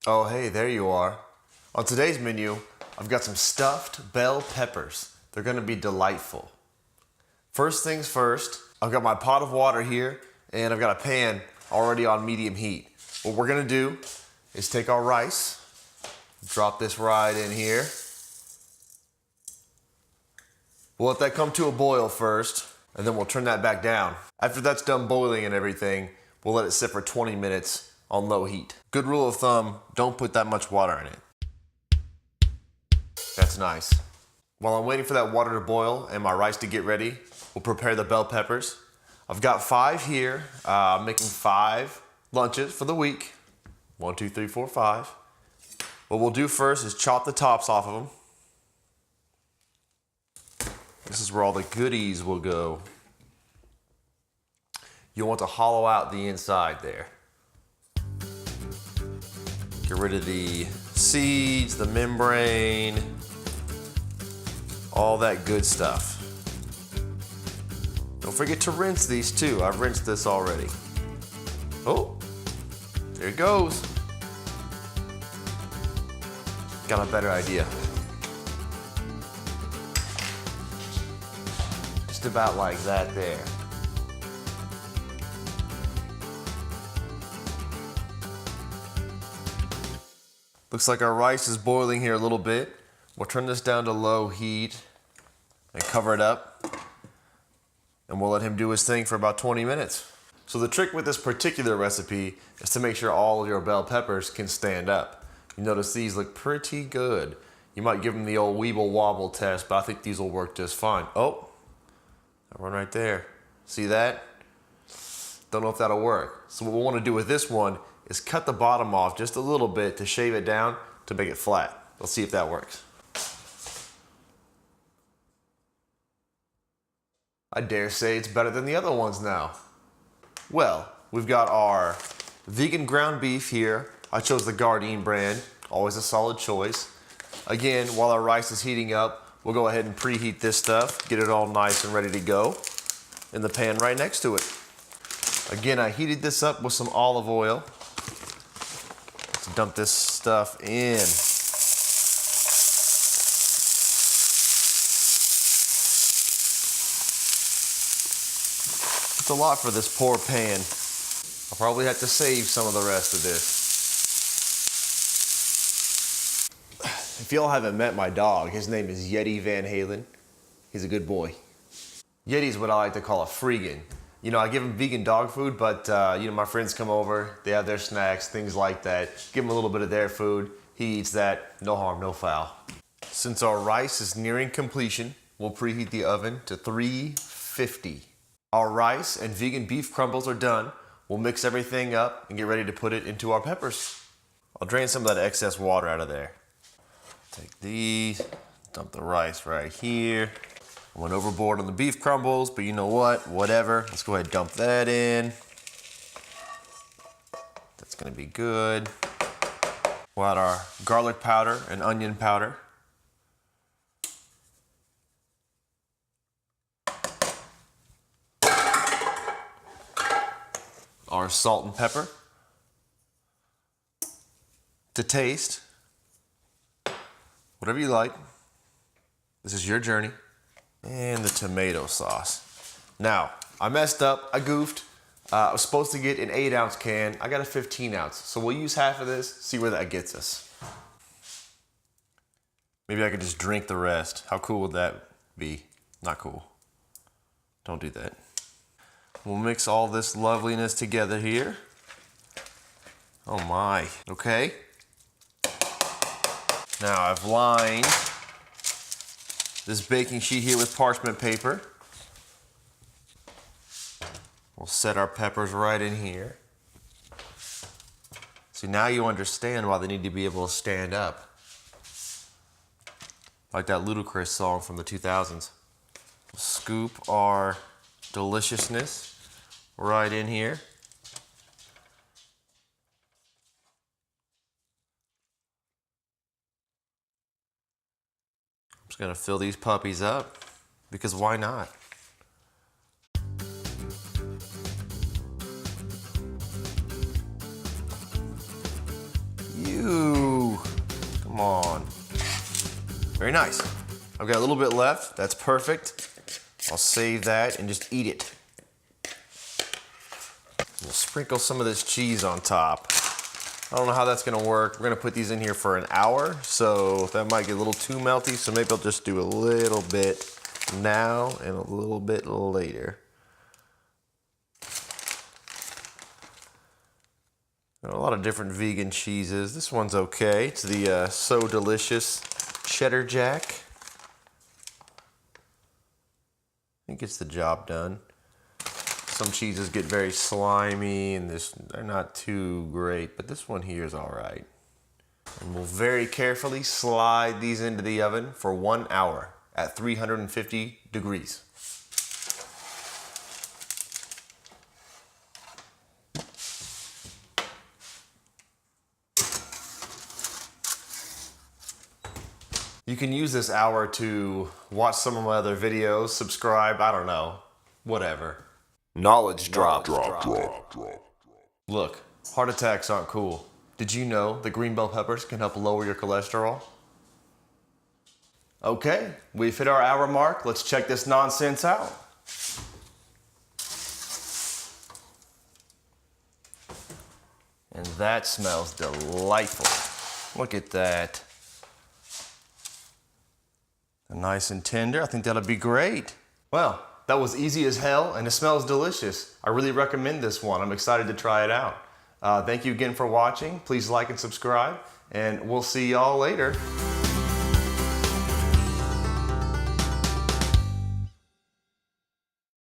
Oh, hey, there you are. On today's menu, I've got some stuffed bell peppers. They're gonna be delightful. First things first, I've got my pot of water here and I've got a pan already on medium heat. What we're gonna do is take our rice, drop this right in here. We'll let that come to a boil first, and then we'll turn that back down. After that's done boiling and everything, we'll let it sit for 20 minutes on low heat. Good rule of thumb, don't put that much water in it. That's nice. While I'm waiting for that water to boil and my rice to get ready, we'll prepare the bell peppers. I've got 5 here. I'm making 5 lunches for the week. 1, 2, 3, 4, 5. What we'll do first is chop the tops off of them. This is where all the goodies will go. You'll want to hollow out the inside there. Get rid of the seeds, the membrane, all that good stuff. Don't forget to rinse these too. I've rinsed this already. Oh, there it goes. Got a better idea. Just about like that there. Looks like our rice is boiling here a little bit. We'll turn this down to low heat and cover it up. And we'll let him do his thing for about 20 minutes. So the trick with this particular recipe is to make sure all of your bell peppers can stand up. You notice these look pretty good. You might give them the old weeble wobble test, but I think these will work just fine. Oh, that one right there. See that? Don't know if that'll work. So what we'll want to do with this one is cut the bottom off just a little bit to shave it down to make it flat. Let's see if that works. I dare say it's better than the other ones now. Well, we've got our vegan ground beef here. I chose the Gardein brand, always a solid choice. Again, while our rice is heating up, we'll go ahead and preheat this stuff, get it all nice and ready to go in the pan right next to it. Again, I heated this up with some olive oil. Let's dump this stuff in. It's a lot for this poor pan. I'll probably have to save some of the rest of this. If y'all haven't met my dog, his name is Yeti Van Halen. He's a good boy. Yeti's what I like to call a freegan. You know, I give him vegan dog food, but you know, my friends come over, they have their snacks, things like that. Give him a little bit of their food. He eats that, no harm, no foul. Since our rice is nearing completion, we'll preheat the oven to 350. Our rice and vegan beef crumbles are done. We'll mix everything up and get ready to put it into our peppers. I'll drain some of that excess water out of there. Take these, dump the rice right here. I went overboard on the beef crumbles, but you know what? Whatever. Let's go ahead and dump that in. That's gonna be good. We'll add our garlic powder and onion powder. Our salt and pepper. To taste. Whatever you like. This is your journey. And the tomato sauce. Now, I messed up, I goofed. I was supposed to get an 8-ounce can. I got a 15-ounce. So we'll use half of this, see where that gets us. Maybe I could just drink the rest. How cool would that be? Not cool. Don't do that. We'll mix all this loveliness together here. Oh my. Okay. Now I've lined this baking sheet here with parchment paper. We'll set our peppers right in here. See, now you understand why they need to be able to stand up. Like that Ludacris song from the 2000s. We'll scoop our deliciousness right in here. I'm just gonna fill these puppies up because why not? You Very nice. I've got a little bit left. That's perfect. I'll save that and just eat it. We'll sprinkle some of this cheese on top. I don't know how that's gonna work. We're gonna put these in here for an hour, so that might get a little too melty, so maybe I'll just do a little bit now and a little bit later. Got a lot of different vegan cheeses. This one's okay. It's the So Delicious Cheddar Jack. I think it's the job done. Some cheeses get very slimy and they're not too great, but this one here is all right. And we'll very carefully slide these into the oven for 1 hour at 350 degrees. You can use this hour to watch some of my other videos, subscribe, I don't know, whatever. Knowledge drop. Look, heart attacks aren't cool. Did you know that green bell peppers can help lower your cholesterol? Okay, we've hit our hour mark. Let's check this nonsense out. And that smells delightful. Look at that. Nice and tender. I think that'll be great. Well, that was easy as hell and it smells delicious. I really recommend this one. I'm excited to try it out. Thank you again for watching. Please like and subscribe and we'll see y'all later.